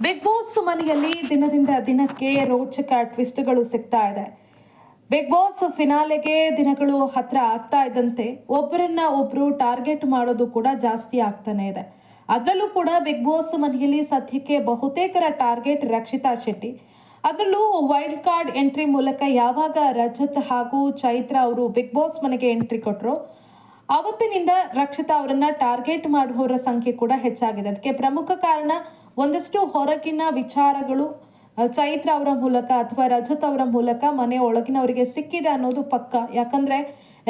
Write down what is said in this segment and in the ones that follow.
Big boss ಮನೆಯಲ್ಲಿ ದಿನದಿಂದ ದಿನಕ್ಕೆ ರೋಚಕ ಟ್ವಿಸ್ಟ್ಗಳು ಸಿಗ್ತಾ ಇದೆ. ಬಿಗ್ ಬಾಸ್ ಫಿನಾಲೆಗೆ ದಿನಗಳು ಹತ್ರ ಆಗ್ತಾ ಇದ್ದಂತೆ ಒಬ್ಬರನ್ನ ಒಬ್ರು ಟಾರ್ಗೆಟ್ ಮಾಡೋದು ಕೂಡ ಜಾಸ್ತಿ ಆಗ್ತಾನೆ ಇದೆ. ಅದರಲ್ಲೂ ಕೂಡ ಬಿಗ್ ಬಾಸ್ ಮನೆಯಲ್ಲಿ ಸದ್ಯಕ್ಕೆ ಬಹುತೇಕರ ಟಾರ್ಗೆಟ್ ರಕ್ಷಿತಾ ಶೆಟ್ಟಿ. ಅದರಲ್ಲೂ ವೈಲ್ಡ್ ಕಾರ್ಡ್ ಎಂಟ್ರಿ ಮೂಲಕ ಯಾವಾಗ ರಜತ್ ಹಾಗೂ ಚೈತ್ರ ಅವರು ಬಿಗ್ ಬಾಸ್ ಮನೆಗೆ ಎಂಟ್ರಿ ಕೊಟ್ಟರು, ಅವತ್ತಿನಿಂದ ರಕ್ಷಿತಾ ಅವರನ್ನ ಟಾರ್ಗೆಟ್ ಮಾಡುವವರ ಸಂಖ್ಯೆ ಕೂಡ ಹೆಚ್ಚಾಗಿದೆ. ಅದಕ್ಕೆ ಪ್ರಮುಖ ಕಾರಣ ಒಂದಷ್ಟು ಹೊರಗಿನ ವಿಚಾರಗಳು ಚೈತ್ರ ಅವರ ಮೂಲಕ ಅಥವಾ ರಜತ್ ಅವರ ಮೂಲಕ ಮನೆ ಒಳಗಿನವರಿಗೆ ಸಿಕ್ಕಿದೆ ಅನ್ನೋದು ಪಕ್ಕ. ಯಾಕಂದ್ರೆ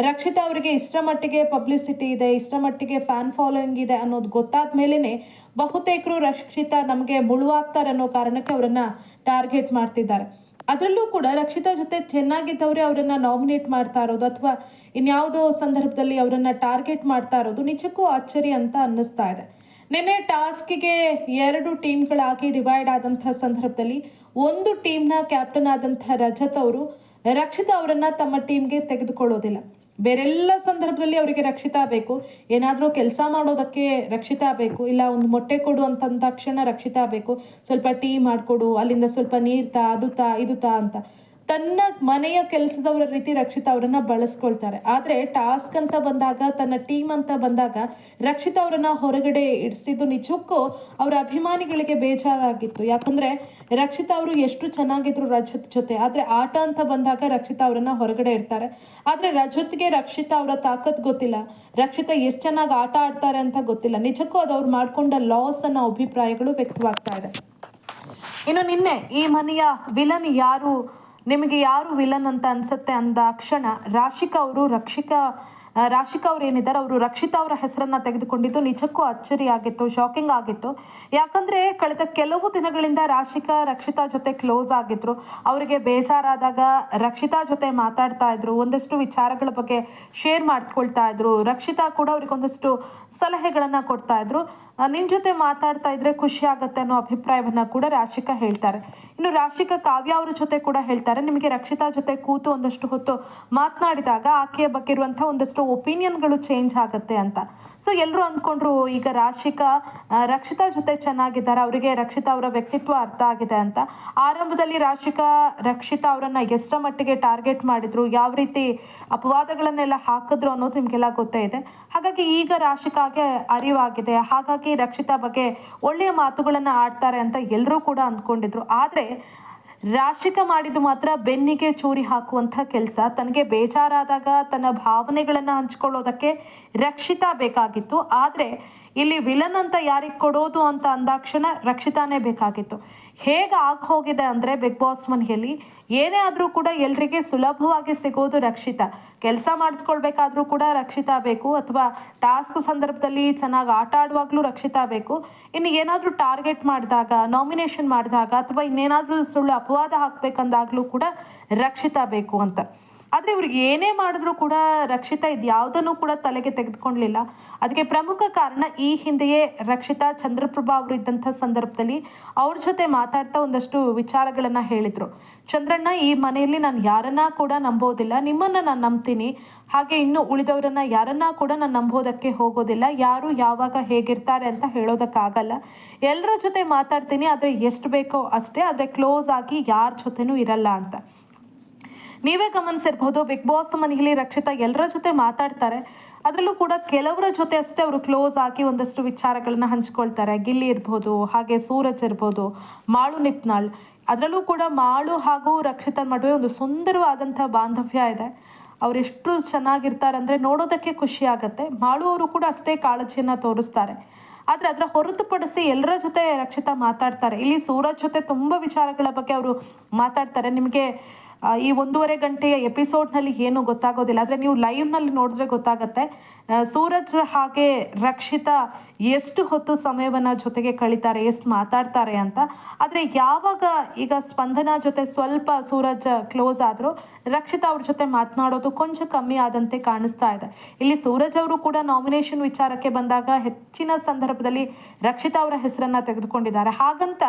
ರಕ್ಷಿತಾ ಅವರಿಗೆ ಇಷ್ಟರ ಮಟ್ಟಿಗೆ ಪಬ್ಲಿಸಿಟಿ ಇದೆ, ಇಷ್ಟರ ಮಟ್ಟಿಗೆ ಫ್ಯಾನ್ ಫಾಲೋಯಿಂಗ್ ಇದೆ ಅನ್ನೋದು ಗೊತ್ತಾದ ಮೇಲೆನೆ ಬಹುತೇಕರು ರಕ್ಷಿತಾ ನಮಗೆ ಮುಳುವಾಗ್ತಾರೆ ಅನ್ನೋ ಕಾರಣಕ್ಕೆ ಅವರನ್ನ ಟಾರ್ಗೆಟ್ ಮಾಡ್ತಿದ್ದಾರೆ. ಅದರಲ್ಲೂ ಕೂಡ ರಕ್ಷಿತಾ ಜೊತೆ ಚೆನ್ನಾಗಿದ್ದವರೇ ಅವರನ್ನ ನಾಮಿನೇಟ್ ಮಾಡ್ತಾ ಇರೋದು ಅಥವಾ ಇನ್ಯಾವುದೋ ಸಂದರ್ಭದಲ್ಲಿ ಅವರನ್ನ ಟಾರ್ಗೆಟ್ ಮಾಡ್ತಾ ಇರೋದು ನಿಜಕ್ಕೂ ಅಚ್ಚರಿ ಅಂತ ಅನ್ನಿಸ್ತಾ ಇದೆ. ನಿನ್ನೆ ಟಾಸ್ಕ್ಗೆ 2 ಟೀಮ್ಗಳಾಗಿ ಡಿವೈಡ್ ಆದಂತಹ ಸಂದರ್ಭದಲ್ಲಿ ಒಂದು ಟೀಮ್ನ ಕ್ಯಾಪ್ಟನ್ ಆದಂತಹ ರಜತ್ ಅವರು ರಕ್ಷಿತಾ ಅವರನ್ನ ತಮ್ಮ ಟೀಮ್ಗೆ ತೆಗೆದುಕೊಳ್ಳೋದಿಲ್ಲ. ಬೇರೆಲ್ಲ ಸಂದರ್ಭದಲ್ಲಿ ಅವರಿಗೆ ರಕ್ಷಿತಾ ಬೇಕು, ಏನಾದರೂ ಕೆಲಸ ಮಾಡೋದಕ್ಕೆ ರಕ್ಷಿತಾ ಬೇಕು, ಇಲ್ಲ ಒಂದು ಮೊಟ್ಟೆ ಕೊಡು ಅಂತ ತಕ್ಷಣ ರಕ್ಷಿತಾ ಬೇಕು, ಸ್ವಲ್ಪ ಟೀ ಮಾಡಿಕೊಡು, ಅಲ್ಲಿಂದ ಸ್ವಲ್ಪ ನೀರು ತಾ, ಅದು ತಾ, ಇದು ತಾ ಅಂತ ತನ್ನ ಮನೆಯ ಕೆಲಸದವರ ರೀತಿ ರಕ್ಷಿತಾ ಅವರನ್ನ ಬಳಸ್ಕೊಳ್ತಾರೆ. ಆದ್ರೆ ಟಾಸ್ಕ್ ಅಂತ ಬಂದಾಗ, ತನ್ನ ಟೀಮ್ ಅಂತ ಬಂದಾಗ ರಕ್ಷಿತಾ ಅವರನ್ನ ಹೊರಗಡೆ ಇಡಿಸಿದ್ದು ನಿಜಕ್ಕೂ ಅವರ ಅಭಿಮಾನಿಗಳಿಗೆ ಬೇಜಾರಾಗಿತ್ತು. ಯಾಕಂದ್ರೆ ರಕ್ಷಿತಾ ಅವರು ಎಷ್ಟು ಚೆನ್ನಾಗಿದ್ರು ರಜತ್ ಜೊತೆ, ಆದ್ರೆ ಆಟ ಅಂತ ಬಂದಾಗ ರಕ್ಷಿತಾ ಅವರನ್ನ ಹೊರಗಡೆ ಇಡ್ತಾರೆ. ಆದ್ರೆ ರಜತ್ಗೆ ರಕ್ಷಿತಾ ಅವರ ತಾಕತ್ ಗೊತ್ತಿಲ್ಲ, ರಕ್ಷಿತಾ ಎಷ್ಟು ಚೆನ್ನಾಗಿ ಆಟ ಆಡ್ತಾರೆ ಅಂತ ಗೊತ್ತಿಲ್ಲ. ನಿಜಕ್ಕೂ ಅದು ಅವ್ರು ಮಾಡ್ಕೊಂಡ ಲಾಸ್ ಅನ್ನೋ ಅಭಿಪ್ರಾಯಗಳು ವ್ಯಕ್ತವಾಗ್ತಾ ಇದೆ. ಇನ್ನು ನಿನ್ನೆ ಈ ಮನೆಯ ವಿಲನ್ ಯಾರು, ನಿಮಗೆ ಯಾರು ವಿಲನ್ ಅಂತ ಅನ್ಸುತ್ತೆ ಅಂದ ಕ್ಷಣ ರಾಶಿಕಾ ಅವ್ರು ಏನಿದ್ದಾರೆ ಅವರು ರಕ್ಷಿತಾ ಅವರ ಹೆಸರನ್ನ ತೆಗೆದುಕೊಂಡಿದ್ದು ನಿಜಕ್ಕೂ ಅಚ್ಚರಿ ಆಗಿತ್ತು, ಶಾಕಿಂಗ್ ಆಗಿತ್ತು. ಯಾಕಂದ್ರೆ ಕಳೆದ ಕೆಲವು ದಿನಗಳಿಂದ ರಕ್ಷಿತಾ ಜೊತೆ ಕ್ಲೋಸ್ ಆಗಿದ್ರು. ಅವರಿಗೆ ಬೇಜಾರಾದಾಗ ರಕ್ಷಿತಾ ಜೊತೆ ಮಾತಾಡ್ತಾ ಇದ್ರು, ಒಂದಷ್ಟು ವಿಚಾರಗಳ ಬಗ್ಗೆ ಶೇರ್ ಮಾಡ್ಕೊಳ್ತಾ ಇದ್ರು. ರಕ್ಷಿತಾ ಕೂಡ ಅವ್ರಿಗೆ ಒಂದಷ್ಟು ಸಲಹೆಗಳನ್ನ ಕೊಡ್ತಾ ಇದ್ರು. ನಿನ್ ಜೊತೆ ಮಾತಾಡ್ತಾ ಇದ್ರೆ ಖುಷಿ ಆಗತ್ತೆ ಅನ್ನೋ ಅಭಿಪ್ರಾಯವನ್ನ ಕೂಡ ರಾಶಿಕಾ ಹೇಳ್ತಾರೆ. ಇನ್ನು ರಾಶಿಕಾ ಕಾವ್ಯ ಅವ್ರ ಜೊತೆ ಕೂಡ ಹೇಳ್ತಾರೆ, ನಿಮಗೆ ರಕ್ಷಿತಾ ಜೊತೆ ಕೂತು ಒಂದಷ್ಟು ಹೊತ್ತು ಮಾತನಾಡಿದಾಗ ಆಕೆಯ ಬಗ್ಗೆ ಇರುವಂತಹ ಒಂದಷ್ಟು ಒಪಿನಿಯನ್ಗಳು ಚೇಂಜ್ ಆಗತ್ತೆ ಅಂತ. ಸೊ ಎಲ್ಲರೂ ಅಂದ್ಕೊಂಡ್ರು ಈಗ ರಕ್ಷಿತಾ ಜೊತೆ ಚೆನ್ನಾಗಿದ್ದಾರೆ, ಅವರಿಗೆ ರಕ್ಷಿತಾ ಅವರ ವ್ಯಕ್ತಿತ್ವ ಅರ್ಥ ಆಗಿದೆ ಅಂತ. ಆರಂಭದಲ್ಲಿ ರಕ್ಷಿತಾ ಅವರನ್ನ ಎಷ್ಟರ ಮಟ್ಟಿಗೆ ಟಾರ್ಗೆಟ್ ಮಾಡಿದ್ರು, ಯಾವ ರೀತಿ ಅಪವಾದಗಳನ್ನೆಲ್ಲ ಹಾಕಿದ್ರು ಅನ್ನೋದು ನಿಮ್ಗೆಲ್ಲ ಗೊತ್ತೇ ಇದೆ. ಹಾಗಾಗಿ ಈಗ ರಾಶಿಕಾಗೆ ಅರಿವಾಗಿದೆ, ಹಾಗಾಗಿ ರಕ್ಷಿತಾ ಬಗ್ಗೆ ಒಳ್ಳೆಯ ಮಾತುಗಳನ್ನ ಆಡ್ತಾರೆ ಅಂತ ಎಲ್ಲರೂ ಕೂಡ ಅಂದ್ಕೊಂಡಿದ್ರು. ಆದ್ರೆ ರಾಶಿಕಾ ಮಾಡಿದ್ದು ಮಾತ್ರ ಬೆನ್ನಿಗೆ ಚೂರಿ ಹಾಕುವಂತ ಕೆಲಸ. ತನಗೆ ಬೇಜಾರಾದಾಗ ತನ್ನ ಭಾವನೆಗಳನ್ನ ಹಂಚ್ಕೊಳ್ಳೋದಕ್ಕೆ ರಕ್ಷಿತಾ ಬೇಕಾಗಿತ್ತು. ಆದ್ರೆ ಇಲ್ಲಿ ವಿಲನ್ ಅಂತ ಯಾರಿಗೆ ಕೊಡೋದು ಅಂತ ಅಂದಾಕ್ಷಣ ರಕ್ಷಿತಾನೇ ಬೇಕಾಗಿತ್ತು. ಹೇಗೆ ಹೋಗಿದೆ ಅಂದ್ರೆ ಬಿಗ್ ಬಾಸ್ ಮನೆಯಲ್ಲಿ ಏನೇ ಆದ್ರೂ ಕೂಡ ಎಲ್ರಿಗೆ ಸುಲಭವಾಗಿ ಸಿಗೋದು ರಕ್ಷಿತಾ. ಕೆಲಸ ಮಾಡಿಸ್ಕೊಳ್ಬೇಕಾದ್ರೂ ಕೂಡ ರಕ್ಷಿತಾ ಬೇಕು, ಅಥವಾ ಟಾಸ್ಕ್ ಸಂದರ್ಭದಲ್ಲಿ ಚೆನ್ನಾಗಿ ಆಟ ಆಡುವಾಗ್ಲೂ ರಕ್ಷಿತಾ ಬೇಕು. ಇನ್ನು ಏನಾದ್ರೂ ಟಾರ್ಗೆಟ್ ಮಾಡಿದಾಗ, ನಾಮಿನೇಷನ್ ಮಾಡಿದಾಗ, ಅಥವಾ ಇನ್ನೇನಾದ್ರೂ ಸುಳ್ಳು ಅಪವಾದ ಹಾಕ್ಬೇಕಂದಾಗ್ಲೂ ಕೂಡ ರಕ್ಷಿತಾ ಬೇಕು ಅಂತ. ಆದ್ರೆ ಇವ್ರಿಗೆ ಏನೇ ಮಾಡಿದ್ರು ಕೂಡ ರಕ್ಷಿತಾ ಇದ್ಯಾವುದನ್ನು ಕೂಡ ತಲೆಗೆ ತೆಗೆದುಕೊಳ್ಳಲಿಲ್ಲ. ಅದಕ್ಕೆ ಪ್ರಮುಖ ಕಾರಣ ಈ ಹಿಂದೆಯೇ ರಕ್ಷಿತಾ ಚಂದ್ರಪ್ರಭಾ ಅವರು ಇದ್ದಂಥ ಸಂದರ್ಭದಲ್ಲಿ ಅವ್ರ ಜೊತೆ ಮಾತಾಡ್ತಾ ಒಂದಷ್ಟು ವಿಚಾರಗಳನ್ನ ಹೇಳಿದ್ರು. ಚಂದ್ರಣ್ಣ, ಈ ಮನೆಯಲ್ಲಿ ನಾನು ಯಾರನ್ನ ಕೂಡ ನಂಬೋದಿಲ್ಲ, ನಿಮ್ಮನ್ನ ನಾನು ನಂಬ್ತೀನಿ, ಹಾಗೆ ಇನ್ನು ಉಳಿದವರನ್ನ ಯಾರನ್ನ ಕೂಡ ನಾನು ನಂಬೋದಕ್ಕೆ ಹೋಗೋದಿಲ್ಲ, ಯಾರು ಯಾವಾಗ ಹೇಗಿರ್ತಾರೆ ಅಂತ ಹೇಳೋದಕ್ಕಾಗಲ್ಲ, ಎಲ್ಲರ ಜೊತೆ ಮಾತಾಡ್ತೀನಿ, ಆದ್ರೆ ಎಷ್ಟು ಬೇಕೋ ಅಷ್ಟೇ, ಆದ್ರೆ ಕ್ಲೋಸ್ ಆಗಿ ಯಾರ ಜೊತೆನೂ ಇರಲ್ಲ ಅಂತ. ನೀವೇ ಗಮನಿಸಿರ್ಬಹುದು, ಬಿಗ್ ಬಾಸ್ ಮನೆಯಲ್ಲಿ ರಕ್ಷಿತಾ ಎಲ್ಲರ ಜೊತೆ ಮಾತಾಡ್ತಾರೆ, ಅದರಲ್ಲೂ ಕೂಡ ಕೆಲವರ ಜೊತೆ ಅಷ್ಟೇ ಅವರು ಕ್ಲೋಸ್ ಆಗಿ ಒಂದಷ್ಟು ವಿಚಾರಗಳನ್ನ ಹಂಚ್ಕೊಳ್ತಾರೆ. ಗಿಲ್ಲಿ ಇರ್ಬೋದು, ಹಾಗೆ ಸೂರಜ್ ಇರ್ಬೋದು, ಮಾಳು ನಿಪ್ನಾಳ್. ಅದರಲ್ಲೂ ಕೂಡ ಮಾಳು ಹಾಗೂ ರಕ್ಷಿತಾ ನಡುವೆ ಒಂದು ಸುಂದರವಾದಂತಹ ಬಾಂಧವ್ಯ ಇದೆ. ಅವರೆಷ್ಟು ಚೆನ್ನಾಗಿರ್ತಾರೆ ಅಂದ್ರೆ ನೋಡೋದಕ್ಕೆ ಖುಷಿ ಆಗತ್ತೆ. ಮಾಳು ಅವರು ಕೂಡ ಅಷ್ಟೇ ಕಾಳಜಿಯನ್ನ ತೋರಿಸ್ತಾರೆ. ಆದ್ರೆ ಅದರ ಹೊರತುಪಡಿಸಿ ಎಲ್ಲರ ಜೊತೆ ರಕ್ಷಿತಾ ಮಾತಾಡ್ತಾರೆ. ಇಲ್ಲಿ ಸೂರಜ್ ಜೊತೆ ತುಂಬಾ ವಿಚಾರಗಳ ಬಗ್ಗೆ ಅವರು ಮಾತಾಡ್ತಾರೆ. ನಿಮಗೆ ಈ 1.5 ಗಂಟೆಯ ಎಪಿಸೋಡ್ ನಲ್ಲಿ ಏನು ಗೊತ್ತಾಗೋದಿಲ್ಲ, ಆದ್ರೆ ನೀವು ಲೈವ್ ನಲ್ಲಿ ನೋಡಿದ್ರೆ ಗೊತ್ತಾಗತ್ತೆ ಸೂರಜ್ ಹಾಗೆ ರಕ್ಷಿತಾ ಎಷ್ಟು ಹೊತ್ತು ಸಮಯವನ್ನ ಜೊತೆಗೆ ಕಳೀತಾರೆ, ಎಷ್ಟು ಮಾತಾಡ್ತಾರೆ ಅಂತ. ಆದ್ರೆ ಯಾವಾಗ ಈಗ ಸ್ಪಂದನ ಜೊತೆ ಸ್ವಲ್ಪ ಸೂರಜ್ ಕ್ಲೋಸ್ ಆದ್ರು, ರಕ್ಷಿತಾ ಅವ್ರ ಜೊತೆ ಮಾತನಾಡೋದು ಕೊಂಚ ಕಮ್ಮಿ ಆದಂತೆ ಕಾಣಿಸ್ತಾ ಇದೆ. ಇಲ್ಲಿ ಸೂರಜ್ ಅವರು ಕೂಡ ನಾಮಿನೇಷನ್ ವಿಚಾರಕ್ಕೆ ಬಂದಾಗ ಹೆಚ್ಚಿನ ಸಂದರ್ಭದಲ್ಲಿ ರಕ್ಷಿತಾ ಅವರ ಹೆಸರನ್ನ ತೆಗೆದುಕೊಂಡಿದ್ದಾರೆ. ಹಾಗಂತ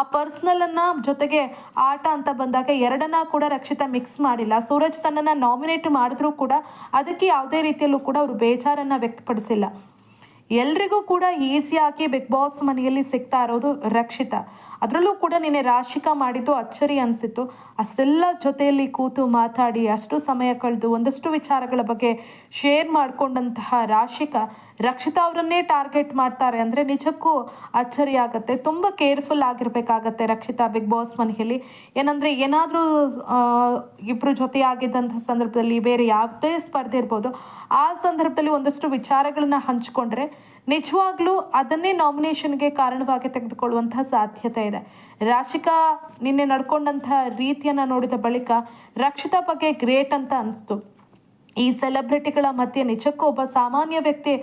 ಆ ಪರ್ಸನಲ್ ಅನ್ನ ಜೊತೆಗೆ ಆಟ ಅಂತ ಬಂದಾಗ ಎರಡನ್ನ ಕೂಡ ರಕ್ಷಿತಾ ಮಿಕ್ಸ್ ಮಾಡಿಲ್ಲ. ಸೂರಜ್ ತನ್ನನ್ನ ನಾಮಿನೇಟ್ ಮಾಡಿದ್ರು ಕೂಡ ಅದಕ್ಕೆ ಯಾವುದೇ ರೀತಿಯಲ್ಲೂ ಕೂಡ ಅವರು ಬೇಜಾರನ್ನ ವ್ಯಕ್ತಪಡಿಸಿಲ್ಲ. ಎಲ್ರಿಗೂ ಕೂಡ ಈಸಿಯಾಗಿ ಬಿಗ್ ಬಾಸ್ ಮನೆಯಲ್ಲಿ ಸಿಗ್ತಾ ಇರೋದು ರಕ್ಷಿತಾ. ಅದರಲ್ಲೂ ಕೂಡ ನಿನ್ನೆ ರಾಶಿಕಾ ಮಾಡಿದ್ದು ಅಚ್ಚರಿ ಅನಿಸಿತ್ತು. ಅಷ್ಟೆಲ್ಲ ಜೊತೆಯಲ್ಲಿ ಕೂತು ಮಾತಾಡಿ ಅಷ್ಟು ಸಮಯ ಕಳೆದು ಒಂದಷ್ಟು ವಿಚಾರಗಳ ಬಗ್ಗೆ ಶೇರ್ ಮಾಡಿಕೊಂಡಂತಹ ರಕ್ಷಿತಾ ಅವರನ್ನೇ ಟಾರ್ಗೆಟ್ ಮಾಡ್ತಾರೆ ಅಂದರೆ ನಿಜಕ್ಕೂ ಅಚ್ಚರಿ ಆಗುತ್ತೆ. ತುಂಬ ಕೇರ್ಫುಲ್ ಆಗಿರಬೇಕಾಗತ್ತೆ ರಕ್ಷಿತಾ ಬಿಗ್ ಬಾಸ್ ಮನೆಯಲ್ಲಿ. ಏನಂದರೆ ಏನಾದರೂ ಇಬ್ಬರು ಜೊತೆಯಾಗಿದ್ದಂಥ ಸಂದರ್ಭದಲ್ಲಿ ಬೇರೆ ಯಾವುದೇ ಸ್ಪರ್ಧೆ ಇರ್ಬೋದು, ಆ ಸಂದರ್ಭದಲ್ಲಿ ಒಂದಷ್ಟು ವಿಚಾರಗಳನ್ನ ಹಂಚಿಕೊಂಡ್ರೆ ನಿಜವಾಗ್ಲೂ ಅದನ್ನೇ ನಾಮಿನೇಷನ್ಗೆ ಕಾರಣವಾಗಿ ತೆಗೆದುಕೊಳ್ಳುವಂತಹ ಸಾಧ್ಯತೆ ಇದೆ. ರಾಶಿಕಾ ನಿನ್ನೆ ನಡ್ಕೊಂಡಂತಹ ರೀತಿಯನ್ನ ನೋಡಿದ ಬಳಿಕ ರಕ್ಷಿತಾ ಬಗ್ಗೆ ಗ್ರೇಟ್ ಅಂತ ಅನಿಸ್ತು. ಈ ಸೆಲೆಬ್ರಿಟಿಗಳ ಮಧ್ಯೆ ನಿಜಕ್ಕೂ ಒಬ್ಬ ಸಾಮಾನ್ಯ ವ್ಯಕ್ತಿ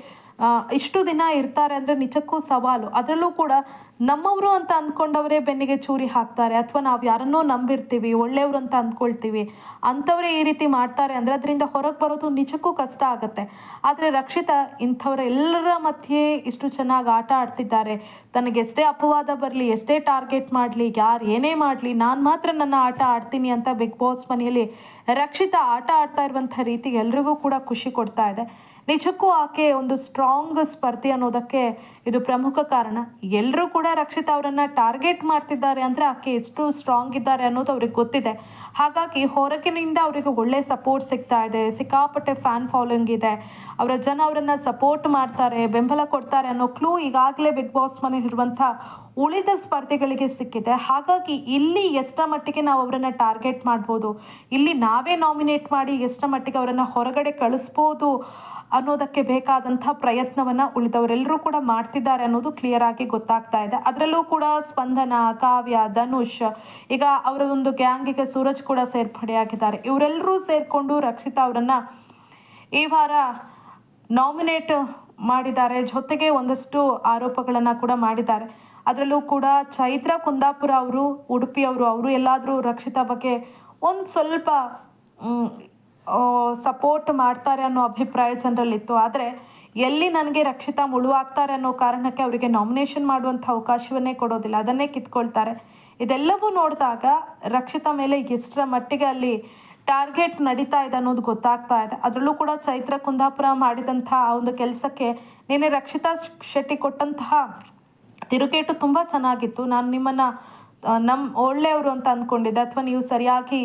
ಇಷ್ಟು ದಿನ ಇರ್ತಾರೆ ಅಂದ್ರೆ ನಿಜಕ್ಕೂ ಸವಾಲು. ಅದರಲ್ಲೂ ಕೂಡ ನಮ್ಮವರು ಅಂತ ಅಂದ್ಕೊಂಡವರೇ ಬೆನ್ನಿಗೆ ಚೂರಿ ಹಾಕ್ತಾರೆ, ಅಥವಾ ನಾವು ಯಾರನ್ನೋ ನಂಬಿರ್ತೀವಿ, ಒಳ್ಳೆಯವರು ಅಂತ ಅಂದ್ಕೊಳ್ತೀವಿ, ಅಂಥವರೇ ಈ ರೀತಿ ಮಾಡ್ತಾರೆ ಅಂದ್ರೆ ಅದರಿಂದ ಹೊರಗೆ ಬರೋದು ನಿಜಕ್ಕೂ ಕಷ್ಟ ಆಗುತ್ತೆ. ಆದರೆ ರಕ್ಷಿತಾ ಇಂಥವರೆಲ್ಲರ ಮಧ್ಯೆ ಇಷ್ಟು ಚೆನ್ನಾಗಿ ಆಟ ಆಡ್ತಿದ್ದಾರೆ. ತನಗೆ ಎಷ್ಟೇ ಅಪವಾದ ಬರಲಿ, ಎಷ್ಟೇ ಟಾರ್ಗೆಟ್ ಮಾಡಲಿ, ಯಾರು ಏನೇ ಮಾಡಲಿ, ನಾನು ಮಾತ್ರ ನನ್ನ ಆಟ ಆಡ್ತೀನಿ ಅಂತ ಬಿಗ್ ಬಾಸ್ ಮನೆಯಲ್ಲಿ ರಕ್ಷಿತಾ ಆಟ ಆಡ್ತಾ ಇರುವಂಥ ರೀತಿ ಎಲ್ರಿಗೂ ಕೂಡ ಖುಷಿ ಕೊಡ್ತಾ ಇದೆ. ನಿಜಕ್ಕೂ ಆಕೆ ಒಂದು ಸ್ಟ್ರಾಂಗ್ ಸ್ಪರ್ಧಿ ಅನ್ನೋದಕ್ಕೆ ಇದು ಪ್ರಮುಖ ಕಾರಣ. ಎಲ್ಲರೂ ಕೂಡ ರಕ್ಷಿತಾ ಅವರನ್ನ ಟಾರ್ಗೆಟ್ ಮಾಡ್ತಿದ್ದಾರೆ ಅಂದ್ರೆ ಆಕೆ ಎಷ್ಟು ಸ್ಟ್ರಾಂಗ್ ಇದ್ದಾರೆ ಅನ್ನೋದು ಅವ್ರಿಗೆ ಗೊತ್ತಿದೆ. ಹಾಗಾಗಿ ಹೊರಗಿನಿಂದ ಅವರಿಗೆ ಒಳ್ಳೆ ಸಪೋರ್ಟ್ ಸಿಗ್ತಾ ಇದೆ, ಸಿಕ್ಕಾಪಟ್ಟೆ ಫ್ಯಾನ್ ಫಾಲೋಯಿಂಗ್ ಇದೆ, ಅವರ ಜನ ಅವರನ್ನ ಸಪೋರ್ಟ್ ಮಾಡ್ತಾರೆ, ಬೆಂಬಲ ಕೊಡ್ತಾರೆ ಅನ್ನೋ ಕ್ಲೂ ಈಗಾಗಲೇ ಬಿಗ್ ಬಾಸ್ ಮನೆಯಲ್ಲಿರುವಂಥ ಉಳಿದ ಸ್ಪರ್ಧಿಗಳಿಗೆ ಸಿಕ್ಕಿದೆ. ಹಾಗಾಗಿ ಇಲ್ಲಿ ಎಷ್ಟರ ಮಟ್ಟಿಗೆ ನಾವು ಅವರನ್ನ ಟಾರ್ಗೆಟ್ ಮಾಡ್ಬೋದು, ಇಲ್ಲಿ ನಾವೇ ನಾಮಿನೇಟ್ ಮಾಡಿ ಎಷ್ಟರ ಮಟ್ಟಿಗೆ ಅವರನ್ನ ಹೊರಗಡೆ ಕಳಿಸ್ಬೋದು ಅನ್ನೋದಕ್ಕೆ ಬೇಕಾದಂಥ ಪ್ರಯತ್ನವನ್ನ ಉಳಿದವರೆಲ್ಲರೂ ಕೂಡ ಮಾಡ್ತಿದ್ದಾರೆ ಅನ್ನೋದು ಕ್ಲಿಯರ್ ಆಗಿ ಗೊತ್ತಾಗ್ತಾ ಇದೆ. ಅದರಲ್ಲೂ ಕೂಡ ಸ್ಪಂದನ, ಕಾವ್ಯ, ಧನುಷ್, ಈಗ ಅವರ ಒಂದು ಗ್ಯಾಂಗಿಗೆ ಸೂರಜ್ ಕೂಡ ಸೇರ್ಪಡೆಯಾಗಿದ್ದಾರೆ. ಇವರೆಲ್ಲರೂ ಸೇರ್ಕೊಂಡು ರಕ್ಷಿತಾ ಅವರನ್ನ ಈ ವಾರ ನಾಮಿನೇಟ್ ಮಾಡಿದ್ದಾರೆ. ಜೊತೆಗೆ ಒಂದಷ್ಟು ಆರೋಪಗಳನ್ನ ಕೂಡ ಮಾಡಿದ್ದಾರೆ. ಅದರಲ್ಲೂ ಕೂಡ ಚೈತ್ರ ಕುಂದಾಪುರ ಅವರು, ಉಡುಪಿಯವರು ಎಲ್ಲಾದರೂ ರಕ್ಷಿತಾ ಬಗ್ಗೆ ಒಂದು ಸ್ವಲ್ಪ ಸಪೋರ್ಟ್ ಮಾಡ್ತಾರೆ ಅನ್ನೋ ಅಭಿಪ್ರಾಯ ಜನರಲ್ಲಿತ್ತು. ಆದರೆ ಎಲ್ಲಿ ನನಗೆ ರಕ್ಷಿತಾ ಮುಳುವಾಗ್ತಾರೆ ಅನ್ನೋ ಕಾರಣಕ್ಕೆ ಅವರಿಗೆ ನಾಮಿನೇಷನ್ ಮಾಡುವಂಥ ಅವಕಾಶವನ್ನೇ ಕೊಡೋದಿಲ್ಲ, ಅದನ್ನೇ ಕಿತ್ಕೊಳ್ತಾರೆ. ಇದೆಲ್ಲವೂ ನೋಡಿದಾಗ ರಕ್ಷಿತಾ ಮೇಲೆ ಎಷ್ಟರ ಮಟ್ಟಿಗೆ ಅಲ್ಲಿ ಟಾರ್ಗೆಟ್ ನಡೀತಾ ಇದೆ ಅನ್ನೋದು ಗೊತ್ತಾಗ್ತಾ ಇದೆ. ಅದರಲ್ಲೂ ಕೂಡ ಚೈತ್ರ ಕುಂದಾಪುರ ಮಾಡಿದಂತಹ ಒಂದು ಕೆಲಸಕ್ಕೆ ನಿನ್ನೆ ರಕ್ಷಿತಾ ಶೆಟ್ಟಿ ಕೊಟ್ಟಂತಹ ತಿರುಗೇಟು ತುಂಬ ಚೆನ್ನಾಗಿತ್ತು. ನಾನು ನಿಮ್ಮನ್ನ ಒಳ್ಳೆಯವರು ಅಂತ ಅಂದ್ಕೊಂಡಿದ್ದೆ, ಅಥವಾ ನೀವು ಸರಿಯಾಗಿ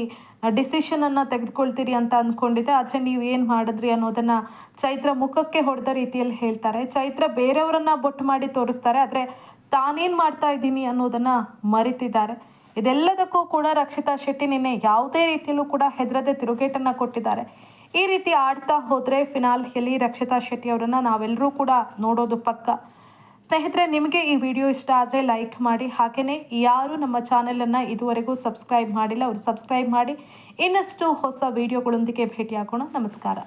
ಡಿಸಿಷನ್ ಅನ್ನ ತೆಗೆದುಕೊಳ್ತೀರಿ ಅಂತ ಅಂದ್ಕೊಂಡಿದ್ದೆ, ಆದರೆ ನೀವು ಏನು ಮಾಡಿದ್ರಿ ಅನ್ನೋದನ್ನ ಚೈತ್ರ ಮುಖಕ್ಕೆ ಹೊಡೆದ ರೀತಿಯಲ್ಲಿ ಹೇಳ್ತಾರೆ. ಚೈತ್ರ ಬೇರೆಯವರನ್ನ ಬೊಟ್ಟು ಮಾಡಿ ತೋರಿಸ್ತಾರೆ, ಆದರೆ ತಾನೇನು ಮಾಡ್ತಾ ಇದ್ದೀನಿ ಅನ್ನೋದನ್ನ ಮರಿತಿದ್ದಾರೆ. ಇದೆಲ್ಲದಕ್ಕೂ ಕೂಡ ರಕ್ಷಿತಾ ಶೆಟ್ಟಿ ನಿನ್ನೆ ಯಾವುದೇ ರೀತಿಯಲ್ಲೂ ಕೂಡ ಹೆದರದೆ ತಿರುಗೇಟನ್ನ ಕೊಟ್ಟಿದ್ದಾರೆ. ಈ ರೀತಿ ಆಡ್ತಾ ಹೋದ್ರೆ ಫಿನಾಲೆಯಲ್ಲಿ ರಕ್ಷಿತಾ ಶೆಟ್ಟಿ ಅವರನ್ನ ನಾವೆಲ್ಲರೂ ಕೂಡ ನೋಡೋದು ಪಕ್ಕ. ಸ್ನೇಹಿತರೆ, ನಿಮಗೆ ಈ ವಿಡಿಯೋ ಇಷ್ಟ ಆದರೆ ಲೈಕ್ ಮಾಡಿ. ಹಾಗೆಯೇ ಯಾರು ನಮ್ಮ ಚಾನೆಲನ್ನು ಇದುವರೆಗೂ ಸಬ್ಸ್ಕ್ರೈಬ್ ಮಾಡಿಲ್ಲ ಅವರು ಸಬ್ಸ್ಕ್ರೈಬ್ ಮಾಡಿ. ಇನ್ನಷ್ಟು ಹೊಸ ವಿಡಿಯೋಗಳೊಂದಿಗೆ ಭೇಟಿಯಾಗೋಣ. ನಮಸ್ಕಾರ.